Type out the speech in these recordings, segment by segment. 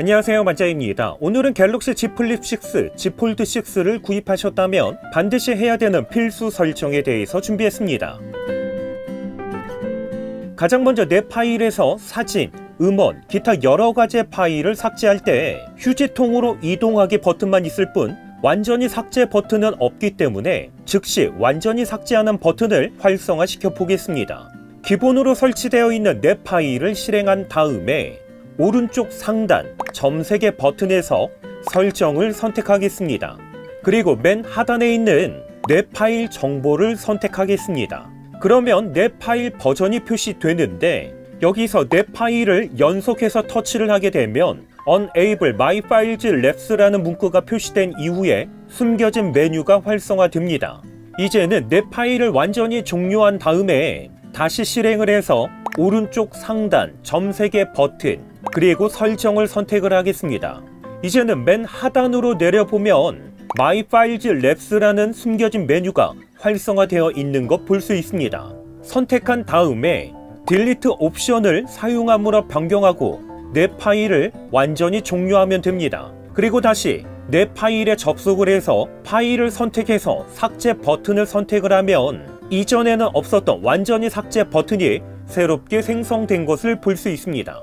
안녕하세요, 만짜입니다. 오늘은 갤럭시 Z 플립 6, Z 폴드 6를 구입하셨다면 반드시 해야 되는 필수 설정에 대해서 준비했습니다. 가장 먼저 내 파일에서 사진, 음원, 기타 여러가지의 파일을 삭제할 때 휴지통으로 이동하기 버튼만 있을 뿐 완전히 삭제 버튼은 없기 때문에 즉시 완전히 삭제하는 버튼을 활성화시켜 보겠습니다. 기본으로 설치되어 있는 내 파일을 실행한 다음에 오른쪽 상단 점색의 버튼에서 설정을 선택하겠습니다. 그리고 맨 하단에 있는 내 파일 정보를 선택하겠습니다. 그러면 내 파일 버전이 표시되는데 여기서 내 파일을 연속해서 터치를 하게 되면 Unable My Files Laps라는 문구가 표시된 이후에 숨겨진 메뉴가 활성화됩니다. 이제는 내 파일을 완전히 종료한 다음에 다시 실행을 해서 오른쪽 상단 점색의 버튼 그리고 설정을 선택을 하겠습니다. 이제는 맨 하단으로 내려보면 My Files Laps라는 숨겨진 메뉴가 활성화되어 있는 것 볼 수 있습니다. 선택한 다음에 딜리트 옵션을 사용함으로 변경하고 내 파일을 완전히 종료하면 됩니다. 그리고 다시 내 파일에 접속을 해서 파일을 선택해서 삭제 버튼을 선택을 하면 이전에는 없었던 완전히 삭제 버튼이 새롭게 생성된 것을 볼 수 있습니다.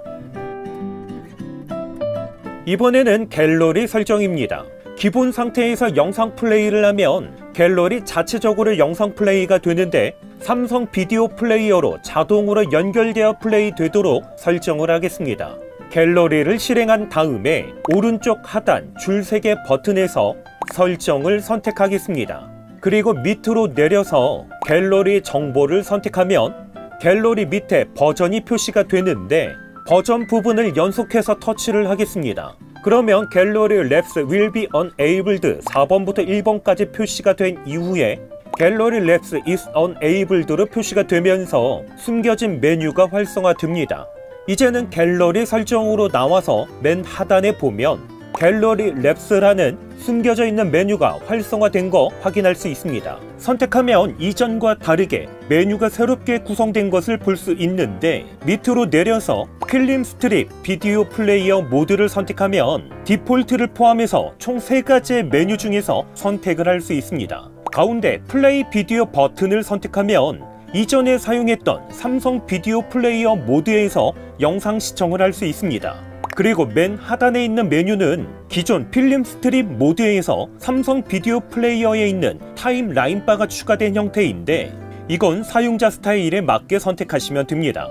이번에는 갤러리 설정입니다. 기본 상태에서 영상 플레이를 하면 갤러리 자체적으로 영상 플레이가 되는데 삼성 비디오 플레이어로 자동으로 연결되어 플레이 되도록 설정을 하겠습니다. 갤러리를 실행한 다음에 오른쪽 하단 줄색의 버튼에서 설정을 선택하겠습니다. 그리고 밑으로 내려서 갤러리 정보를 선택하면 갤러리 밑에 버전이 표시가 되는데 버전 부분을 연속해서 터치를 하겠습니다. 그러면 갤러리 랩스 will be unabled 4번부터 1번까지 표시가 된 이후에 갤러리 랩스 is unabled로 표시가 되면서 숨겨진 메뉴가 활성화됩니다. 이제는 갤러리 설정으로 나와서 맨 하단에 보면 갤러리 랩스라는 숨겨져 있는 메뉴가 활성화된 거 확인할 수 있습니다. 선택하면 이전과 다르게 메뉴가 새롭게 구성된 것을 볼 수 있는데 밑으로 내려서 필름 스트립 비디오 플레이어 모드를 선택하면 디폴트를 포함해서 총 3가지의 메뉴 중에서 선택을 할 수 있습니다. 가운데 플레이 비디오 버튼을 선택하면 이전에 사용했던 삼성 비디오 플레이어 모드에서 영상 시청을 할 수 있습니다. 그리고 맨 하단에 있는 메뉴는 기존 필름 스트립 모드에서 삼성 비디오 플레이어에 있는 타임라인 바가 추가된 형태인데 이건 사용자 스타일에 맞게 선택하시면 됩니다.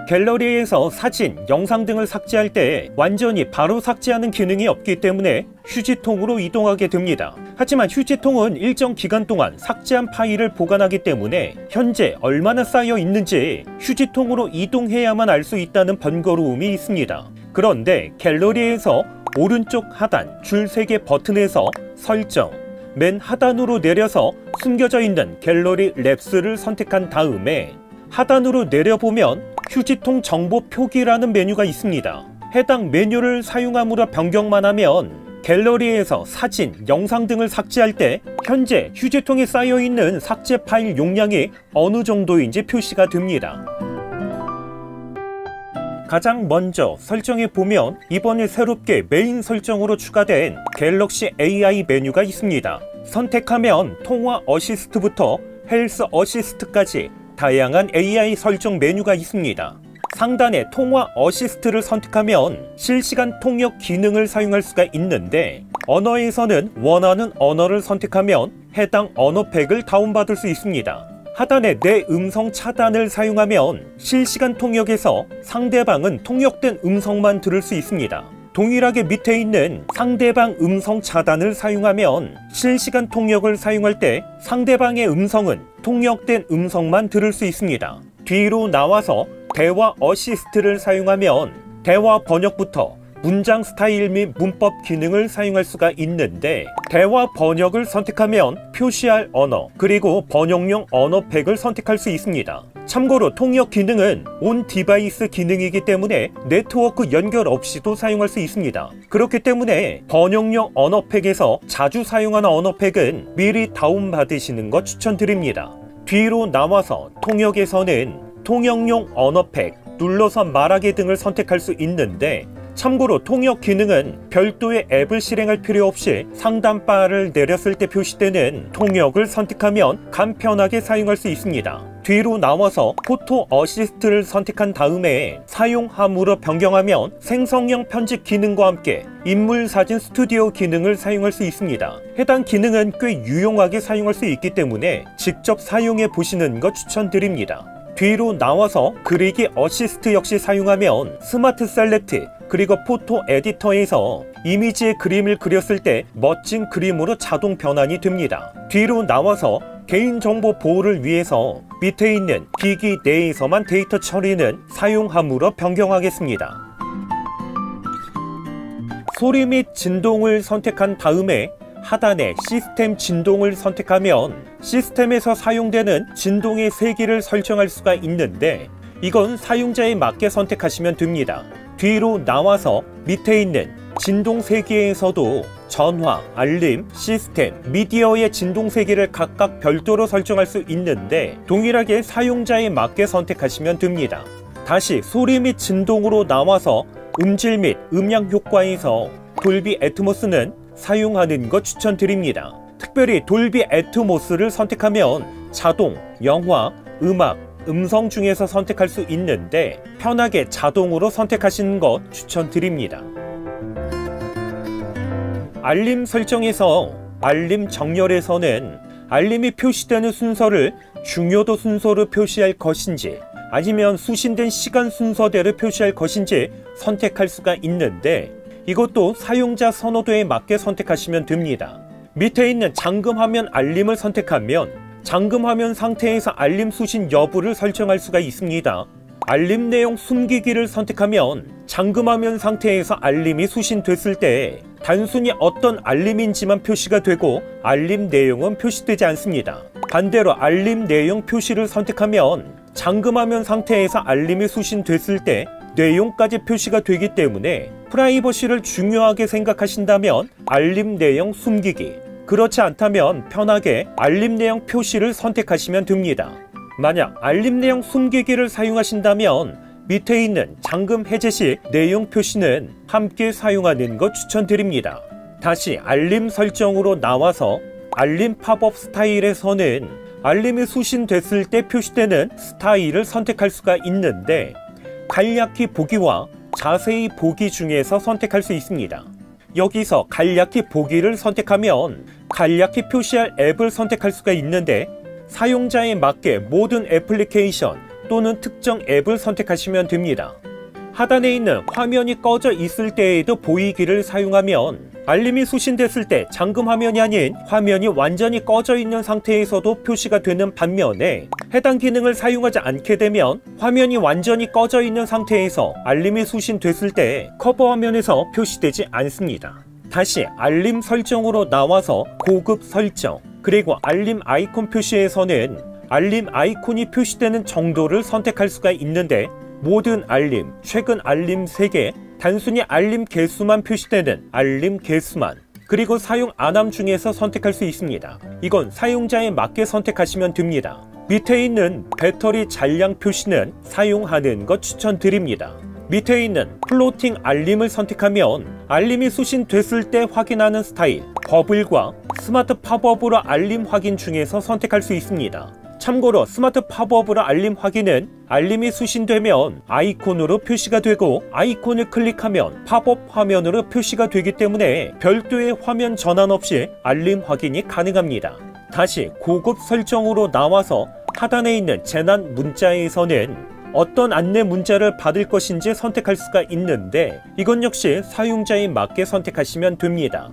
갤러리에서 사진, 영상 등을 삭제할 때 완전히 바로 삭제하는 기능이 없기 때문에 휴지통으로 이동하게 됩니다. 하지만 휴지통은 일정 기간 동안 삭제한 파일을 보관하기 때문에 현재 얼마나 쌓여 있는지 휴지통으로 이동해야만 알 수 있다는 번거로움이 있습니다. 그런데 갤러리에서 오른쪽 하단 줄색의 버튼에서 설정, 맨 하단으로 내려서 숨겨져 있는 갤러리 랩스를 선택한 다음에 하단으로 내려보면 휴지통 정보 표기라는 메뉴가 있습니다. 해당 메뉴를 사용함으로 변경만 하면 갤러리에서 사진, 영상 등을 삭제할 때 현재 휴지통에 쌓여있는 삭제 파일 용량이 어느 정도인지 표시가 됩니다. 가장 먼저 설정에 보면 이번에 새롭게 메인 설정으로 추가된 갤럭시 AI 메뉴가 있습니다. 선택하면 통화 어시스트부터 헬스 어시스트까지 다양한 AI 설정 메뉴가 있습니다. 상단에 통화 어시스트를 선택하면 실시간 통역 기능을 사용할 수가 있는데 언어에서는 원하는 언어를 선택하면 해당 언어팩을 다운받을 수 있습니다. 하단에 내 음성 차단을 사용하면 실시간 통역에서 상대방은 통역된 음성만 들을 수 있습니다. 동일하게 밑에 있는 상대방 음성 차단을 사용하면 실시간 통역을 사용할 때 상대방의 음성은 통역된 음성만 들을 수 있습니다. 뒤로 나와서 대화 어시스트를 사용하면 대화 번역부터 문장 스타일 및 문법 기능을 사용할 수가 있는데 대화 번역을 선택하면 표시할 언어 그리고 번역용 언어팩을 선택할 수 있습니다. 참고로 통역 기능은 온 디바이스 기능이기 때문에 네트워크 연결 없이도 사용할 수 있습니다. 그렇기 때문에 번역용 언어팩에서 자주 사용하는 언어팩은 미리 다운받으시는 것 추천드립니다. 뒤로 나와서 통역에서는 통역용 언어팩 눌러서 말하기 등을 선택할 수 있는데, 참고로 통역 기능은 별도의 앱을 실행할 필요 없이 상단바를 내렸을 때 표시되는 통역을 선택하면 간편하게 사용할 수 있습니다. 뒤로 나와서 포토 어시스트를 선택한 다음에 사용함으로 변경하면 생성형 편집 기능과 함께 인물 사진 스튜디오 기능을 사용할 수 있습니다. 해당 기능은 꽤 유용하게 사용할 수 있기 때문에 직접 사용해 보시는 것 추천드립니다. 뒤로 나와서 그리기 어시스트 역시 사용하면 스마트 셀렉트 그리고 포토 에디터에서 이미지의 그림을 그렸을 때 멋진 그림으로 자동 변환이 됩니다. 뒤로 나와서 개인정보 보호를 위해서 밑에 있는 기기 내에서만 데이터 처리는 사용함으로 변경하겠습니다. 소리 및 진동을 선택한 다음에 하단에 시스템 진동을 선택하면 시스템에서 사용되는 진동의 세기를 설정할 수가 있는데, 이건 사용자에 맞게 선택하시면 됩니다. 뒤로 나와서 밑에 있는 진동 세기에서도 전화, 알림, 시스템, 미디어의 진동 세기를 각각 별도로 설정할 수 있는데 동일하게 사용자에 맞게 선택하시면 됩니다. 다시 소리 및 진동으로 나와서 음질 및 음량 효과에서 돌비 애트모스는 사용하는 것 추천드립니다. 특별히 돌비 애트모스를 선택하면 자동, 영화, 음악, 음성 중에서 선택할 수 있는데 편하게 자동으로 선택하시는 것 추천드립니다. 알림 설정에서 알림 정렬에서는 알림이 표시되는 순서를 중요도 순서로 표시할 것인지 아니면 수신된 시간 순서대로 표시할 것인지 선택할 수가 있는데, 이것도 사용자 선호도에 맞게 선택하시면 됩니다. 밑에 있는 잠금화면 알림을 선택하면 잠금화면 상태에서 알림 수신 여부를 설정할 수가 있습니다. 알림 내용 숨기기를 선택하면 잠금화면 상태에서 알림이 수신됐을 때 단순히 어떤 알림인지만 표시가 되고 알림 내용은 표시되지 않습니다. 반대로 알림 내용 표시를 선택하면 잠금화면 상태에서 알림이 수신됐을 때 내용까지 표시가 되기 때문에 프라이버시를 중요하게 생각하신다면 알림 내용 숨기기, 그렇지 않다면 편하게 알림 내용 표시를 선택하시면 됩니다. 만약 알림 내용 숨기기를 사용하신다면 밑에 있는 잠금 해제 시 내용 표시는 함께 사용하는 것 추천드립니다. 다시 알림 설정으로 나와서 알림 팝업 스타일에서는 알림이 수신됐을 때 표시되는 스타일을 선택할 수가 있는데 간략히 보기와 자세히 보기 중에서 선택할 수 있습니다. 여기서 간략히 보기를 선택하면 간략히 표시할 앱을 선택할 수가 있는데 사용자에 맞게 모든 애플리케이션 또는 특정 앱을 선택하시면 됩니다. 하단에 있는 화면이 꺼져 있을 때에도 보이기를 사용하면 알림이 수신됐을 때 잠금 화면이 아닌 화면이 완전히 꺼져 있는 상태에서도 표시가 되는 반면에 해당 기능을 사용하지 않게 되면 화면이 완전히 꺼져 있는 상태에서 알림이 수신됐을 때 커버 화면에서 표시되지 않습니다. 다시 알림 설정으로 나와서 고급 설정, 그리고 알림 아이콘 표시에서는 알림 아이콘이 표시되는 정도를 선택할 수가 있는데 모든 알림, 최근 알림 3개, 단순히 알림 개수만 표시되는 알림 개수만, 그리고 사용 안함 중에서 선택할 수 있습니다. 이건 사용자에 맞게 선택하시면 됩니다. 밑에 있는 배터리 잔량 표시는 사용하는 것 추천드립니다. 밑에 있는 플로팅 알림을 선택하면 알림이 수신됐을 때 확인하는 스타일, 버블과 스마트 팝업으로 알림 확인 중에서 선택할 수 있습니다. 참고로 스마트 팝업으로 알림 확인은 알림이 수신되면 아이콘으로 표시가 되고 아이콘을 클릭하면 팝업 화면으로 표시가 되기 때문에 별도의 화면 전환 없이 알림 확인이 가능합니다. 다시 고급 설정으로 나와서 하단에 있는 재난 문자에서는 어떤 안내 문자를 받을 것인지 선택할 수가 있는데 이건 역시 사용자에 맞게 선택하시면 됩니다.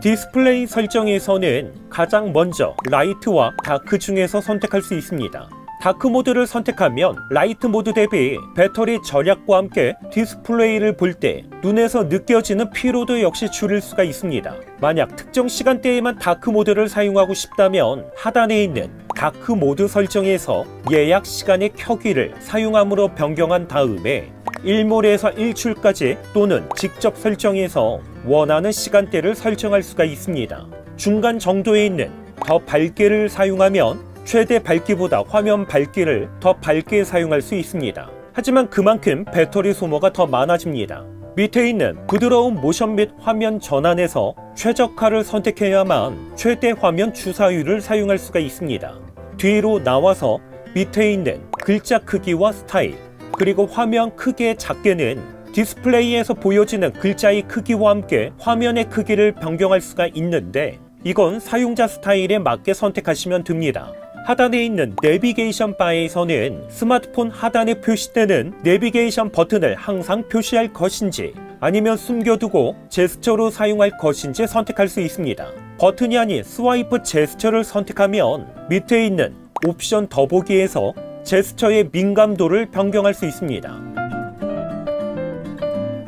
디스플레이 설정에서는 가장 먼저 라이트와 다크 중에서 선택할 수 있습니다. 다크 모드를 선택하면 라이트 모드 대비 배터리 절약과 함께 디스플레이를 볼 때 눈에서 느껴지는 피로도 역시 줄일 수가 있습니다. 만약 특정 시간대에만 다크 모드를 사용하고 싶다면 하단에 있는 다크 모드 설정에서 예약 시간의 켜기를 사용함으로 변경한 다음에 일몰에서 일출까지 또는 직접 설정해서 원하는 시간대를 설정할 수가 있습니다. 중간 정도에 있는 더 밝게를 사용하면 최대 밝기보다 화면 밝기를 더 밝게 사용할 수 있습니다. 하지만 그만큼 배터리 소모가 더 많아집니다. 밑에 있는 부드러운 모션 및 화면 전환에서 최적화를 선택해야만 최대 화면 주사율을 사용할 수가 있습니다. 뒤로 나와서 밑에 있는 글자 크기와 스타일, 그리고 화면 크게 작게는 디스플레이에서 보여지는 글자의 크기와 함께 화면의 크기를 변경할 수가 있는데, 이건 사용자 스타일에 맞게 선택하시면 됩니다. 하단에 있는 내비게이션 바에서는 스마트폰 하단에 표시되는 내비게이션 버튼을 항상 표시할 것인지 아니면 숨겨두고 제스처로 사용할 것인지 선택할 수 있습니다. 버튼이 아닌 스와이프 제스처를 선택하면 밑에 있는 옵션 더보기에서 제스처의 민감도를 변경할 수 있습니다.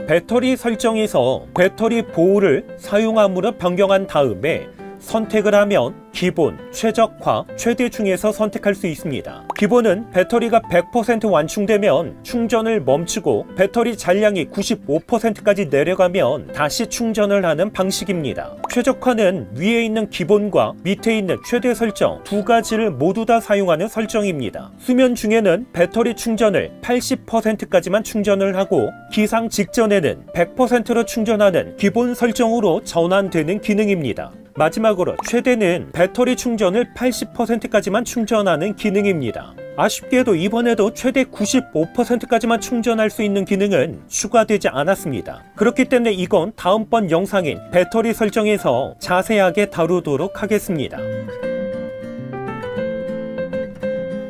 배터리 설정에서 배터리 보호를 사용함으로 변경한 다음에 선택을 하면 기본, 최적화, 최대 중에서 선택할 수 있습니다. 기본은 배터리가 100% 완충되면 충전을 멈추고 배터리 잔량이 95%까지 내려가면 다시 충전을 하는 방식입니다. 최적화는 위에 있는 기본과 밑에 있는 최대 설정 두 가지를 모두 다 사용하는 설정입니다. 수면 중에는 배터리 충전을 80%까지만 충전을 하고 기상 직전에는 100%로 충전하는 기본 설정으로 전환되는 기능입니다. 마지막으로 최대는 배터리 충전을 80%까지만 충전하는 기능입니다. 아쉽게도 이번에도 최대 95%까지만 충전할 수 있는 기능은 추가되지 않았습니다. 그렇기 때문에 이건 다음번 영상인 배터리 설정에서 자세하게 다루도록 하겠습니다.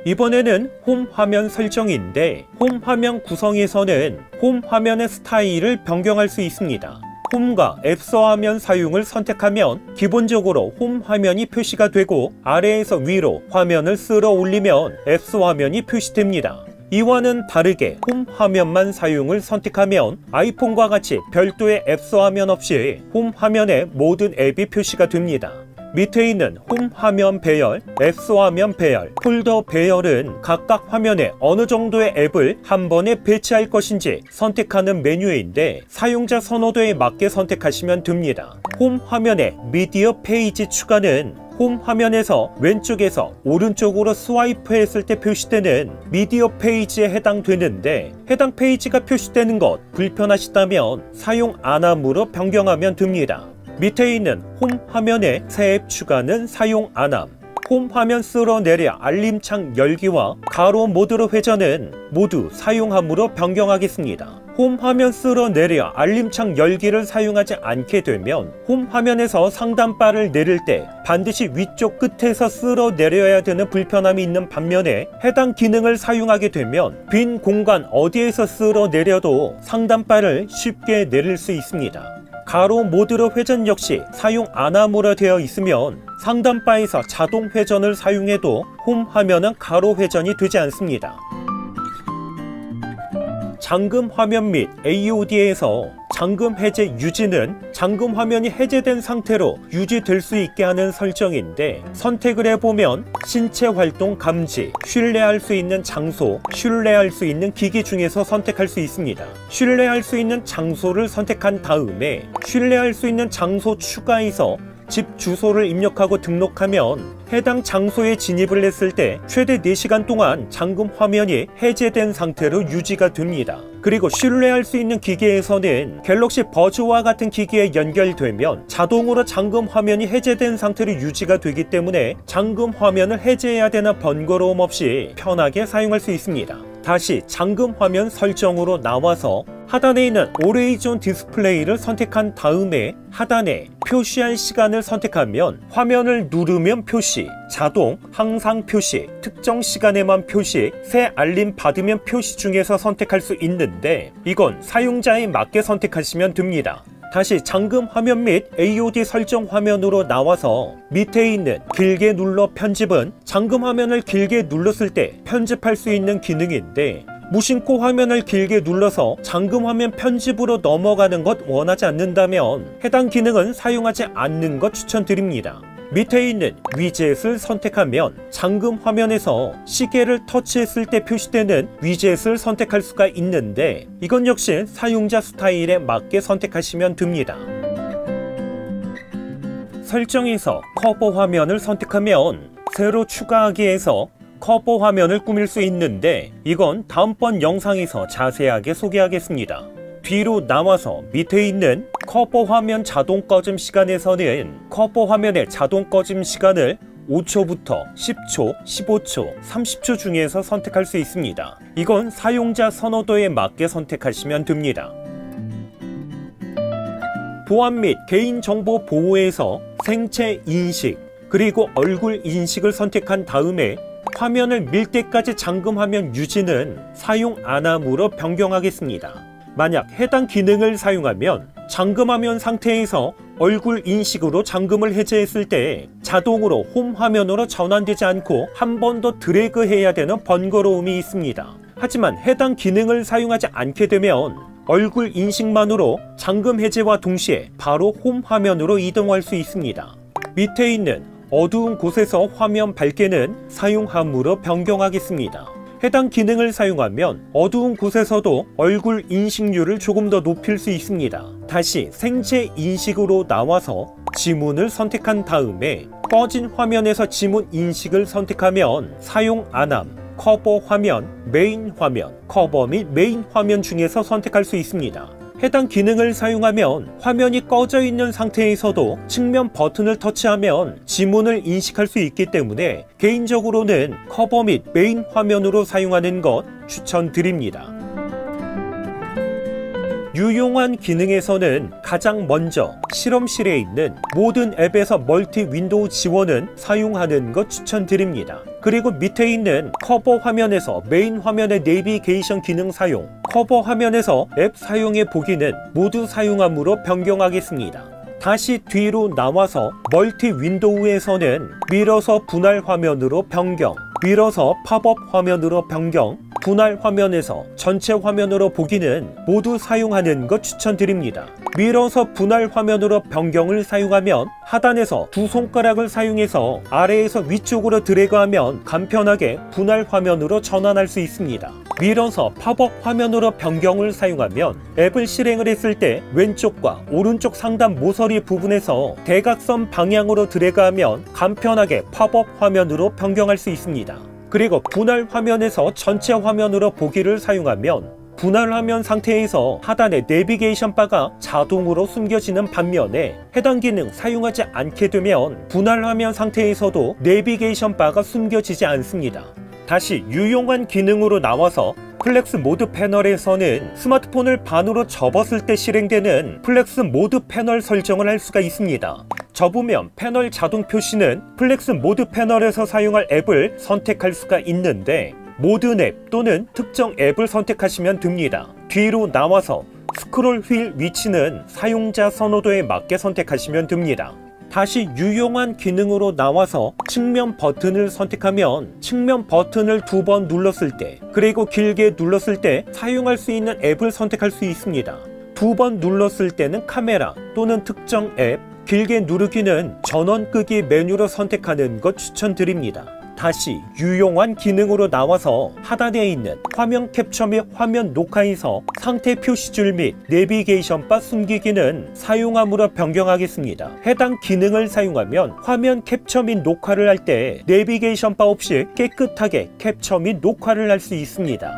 이번에는 홈 화면 설정인데, 홈 화면 구성에서는 홈 화면의 스타일을 변경할 수 있습니다. 홈과 앱서 화면 사용을 선택하면 기본적으로 홈 화면이 표시가 되고, 아래에서 위로 화면을 쓸어 올리면 앱서 화면이 표시됩니다. 이와는 다르게 홈 화면만 사용을 선택하면 아이폰과 같이 별도의 앱서 화면 없이 홈 화면에 모든 앱이 표시가 됩니다. 밑에 있는 홈 화면 배열, 앱서 화면 배열, 폴더 배열은 각각 화면에 어느 정도의 앱을 한 번에 배치할 것인지 선택하는 메뉴인데, 사용자 선호도에 맞게 선택하시면 됩니다. 홈 화면에 미디어 페이지 추가는 홈 화면에서 왼쪽에서 오른쪽으로 스와이프 했을 때 표시되는 미디어 페이지에 해당되는데, 해당 페이지가 표시되는 것 불편하시다면 사용 안함으로 변경하면 됩니다. 밑에 있는 홈 화면에 새 앱 추가는 사용 안함, 홈 화면 쓸어내려 알림창 열기와 가로 모드로 회전은 모두 사용함으로 변경하겠습니다. 홈 화면 쓸어내려 알림창 열기를 사용하지 않게 되면 홈 화면에서 상단바를 내릴 때 반드시 위쪽 끝에서 쓸어내려야 되는 불편함이 있는 반면에, 해당 기능을 사용하게 되면 빈 공간 어디에서 쓸어내려도 상단바를 쉽게 내릴 수 있습니다. 가로 모드로 회전 역시 사용 안함으로 되어 있으면 상단바에서 자동 회전을 사용해도 홈 화면은 가로 회전이 되지 않습니다. 잠금 화면 및 AOD에서 잠금 해제 유지는 잠금 화면이 해제된 상태로 유지될 수 있게 하는 설정인데, 선택을 해보면 신체 활동 감지, 신뢰할 수 있는 장소, 신뢰할 수 있는 기기 중에서 선택할 수 있습니다. 신뢰할 수 있는 장소를 선택한 다음에 신뢰할 수 있는 장소 추가에서 집 주소를 입력하고 등록하면 해당 장소에 진입을 했을 때 최대 4시간 동안 잠금 화면이 해제된 상태로 유지가 됩니다. 그리고 신뢰할 수 있는 기기에서는 갤럭시 버즈와 같은 기기에 연결되면 자동으로 잠금 화면이 해제된 상태로 유지가 되기 때문에 잠금 화면을 해제해야 되는 번거로움 없이 편하게 사용할 수 있습니다. 다시 잠금 화면 설정으로 나와서 하단에 있는 Always On 디스플레이를 선택한 다음에 하단에 표시할 시간을 선택하면 화면을 누르면 표시, 자동, 항상 표시, 특정 시간에만 표시, 새 알림 받으면 표시 중에서 선택할 수 있는데, 이건 사용자에 맞게 선택하시면 됩니다. 다시 잠금 화면 및 AOD 설정 화면으로 나와서 밑에 있는 길게 눌러 편집은 잠금 화면을 길게 눌렀을 때 편집할 수 있는 기능인데, 무심코 화면을 길게 눌러서 잠금 화면 편집으로 넘어가는 것 원하지 않는다면 해당 기능은 사용하지 않는 것 추천드립니다. 밑에 있는 위젯을 선택하면 잠금 화면에서 시계를 터치했을 때 표시되는 위젯을 선택할 수가 있는데, 이건 역시 사용자 스타일에 맞게 선택하시면 됩니다. 설정에서 커버 화면을 선택하면 새로 추가하기 해서 커버 화면을 꾸밀 수 있는데 이건 다음번 영상에서 자세하게 소개하겠습니다. 뒤로 나와서 밑에 있는 커버 화면 자동 꺼짐 시간에서는 커버 화면의 자동 꺼짐 시간을 5초부터 10초, 15초, 30초 중에서 선택할 수 있습니다. 이건 사용자 선호도에 맞게 선택하시면 됩니다. 보안 및 개인정보 보호에서 생체 인식 그리고 얼굴 인식을 선택한 다음에 화면을 밀 때까지 잠금화면 유지는 사용 안함으로 변경하겠습니다. 만약 해당 기능을 사용하면 잠금화면 상태에서 얼굴 인식으로 잠금을 해제했을 때 자동으로 홈 화면으로 전환되지 않고 한 번 더 드래그해야 되는 번거로움이 있습니다. 하지만 해당 기능을 사용하지 않게 되면 얼굴 인식만으로 잠금 해제와 동시에 바로 홈 화면으로 이동할 수 있습니다. 밑에 있는 어두운 곳에서 화면 밝게는 사용함으로 변경하겠습니다. 해당 기능을 사용하면 어두운 곳에서도 얼굴 인식률을 조금 더 높일 수 있습니다. 다시 생체 인식으로 나와서 지문을 선택한 다음에 꺼진 화면에서 지문 인식을 선택하면 사용 안함, 커버 화면, 메인 화면, 커버 및 메인 화면 중에서 선택할 수 있습니다. 해당 기능을 사용하면 화면이 꺼져 있는 상태에서도 측면 버튼을 터치하면 지문을 인식할 수 있기 때문에 개인적으로는 커버 및 메인 화면으로 사용하는 것 추천드립니다. 유용한 기능에서는 가장 먼저 실험실에 있는 모든 앱에서 멀티 윈도우 지원은 사용하는 것 추천드립니다. 그리고 밑에 있는 커버 화면에서 메인 화면의 내비게이션 기능 사용, 커버 화면에서 앱 사용의 보기는 모두 사용함으로 변경하겠습니다. 다시 뒤로 나와서 멀티 윈도우에서는 밀어서 분할 화면으로 변경, 밀어서 팝업 화면으로 변경, 분할 화면에서 전체 화면으로 보기는 모두 사용하는 것 추천드립니다. 밀어서 분할 화면으로 변경을 사용하면 하단에서 두 손가락을 사용해서 아래에서 위쪽으로 드래그하면 간편하게 분할 화면으로 전환할 수 있습니다. 밀어서 팝업 화면으로 변경을 사용하면 앱을 실행을 했을 때 왼쪽과 오른쪽 상단 모서리 부분에서 대각선 방향으로 드래그하면 간편하게 팝업 화면으로 변경할 수 있습니다. 그리고 분할 화면에서 전체 화면으로 보기를 사용하면 분할 화면 상태에서 하단에 내비게이션 바가 자동으로 숨겨지는 반면에 해당 기능 사용하지 않게 되면 분할 화면 상태에서도 내비게이션 바가 숨겨지지 않습니다. 다시 유용한 기능으로 나와서 플렉스 모드 패널에서는 스마트폰을 반으로 접었을 때 실행되는 플렉스 모드 패널 설정을 할 수가 있습니다. 접으면 패널 자동 표시는 플렉스 모드 패널에서 사용할 앱을 선택할 수가 있는데 모든 앱 또는 특정 앱을 선택하시면 됩니다. 뒤로 나와서 스크롤 휠 위치는 사용자 선호도에 맞게 선택하시면 됩니다. 다시 유용한 기능으로 나와서 측면 버튼을 선택하면 측면 버튼을 2번 눌렀을 때 그리고 길게 눌렀을 때 사용할 수 있는 앱을 선택할 수 있습니다. 2번 눌렀을 때는 카메라 또는 특정 앱, 길게 누르기는 전원 끄기 메뉴로 선택하는 것 추천드립니다. 다시 유용한 기능으로 나와서 하단에 있는 화면 캡처 및 화면 녹화에서 상태 표시줄 및 내비게이션 바 숨기기는 사용함으로 변경하겠습니다. 해당 기능을 사용하면 화면 캡처 및 녹화를 할 때 내비게이션 바 없이 깨끗하게 캡처 및 녹화를 할 수 있습니다.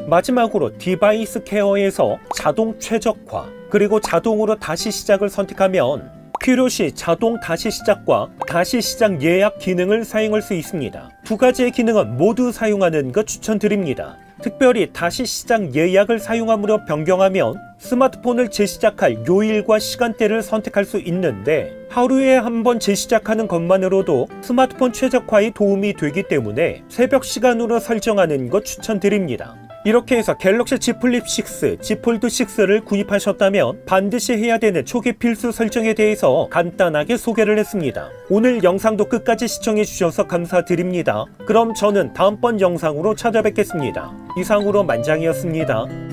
마지막으로 디바이스 케어에서 자동 최적화 그리고 자동으로 다시 시작을 선택하면 필요시 자동 다시 시작과 다시 시작 예약 기능을 사용할 수 있습니다. 두 가지의 기능은 모두 사용하는 것 추천드립니다. 특별히 다시 시작 예약을 사용함으로 변경하면 스마트폰을 재시작할 요일과 시간대를 선택할 수 있는데 하루에 한 번 재시작하는 것만으로도 스마트폰 최적화에 도움이 되기 때문에 새벽 시간으로 설정하는 것 추천드립니다. 이렇게 해서 갤럭시 Z 플립 6, Z 폴드 6를 구입하셨다면 반드시 해야 되는 초기 필수 설정에 대해서 간단하게 소개를 했습니다. 오늘 영상도 끝까지 시청해 주셔서 감사드립니다. 그럼 저는 다음번 영상으로 찾아뵙겠습니다. 이상으로 만장이었습니다.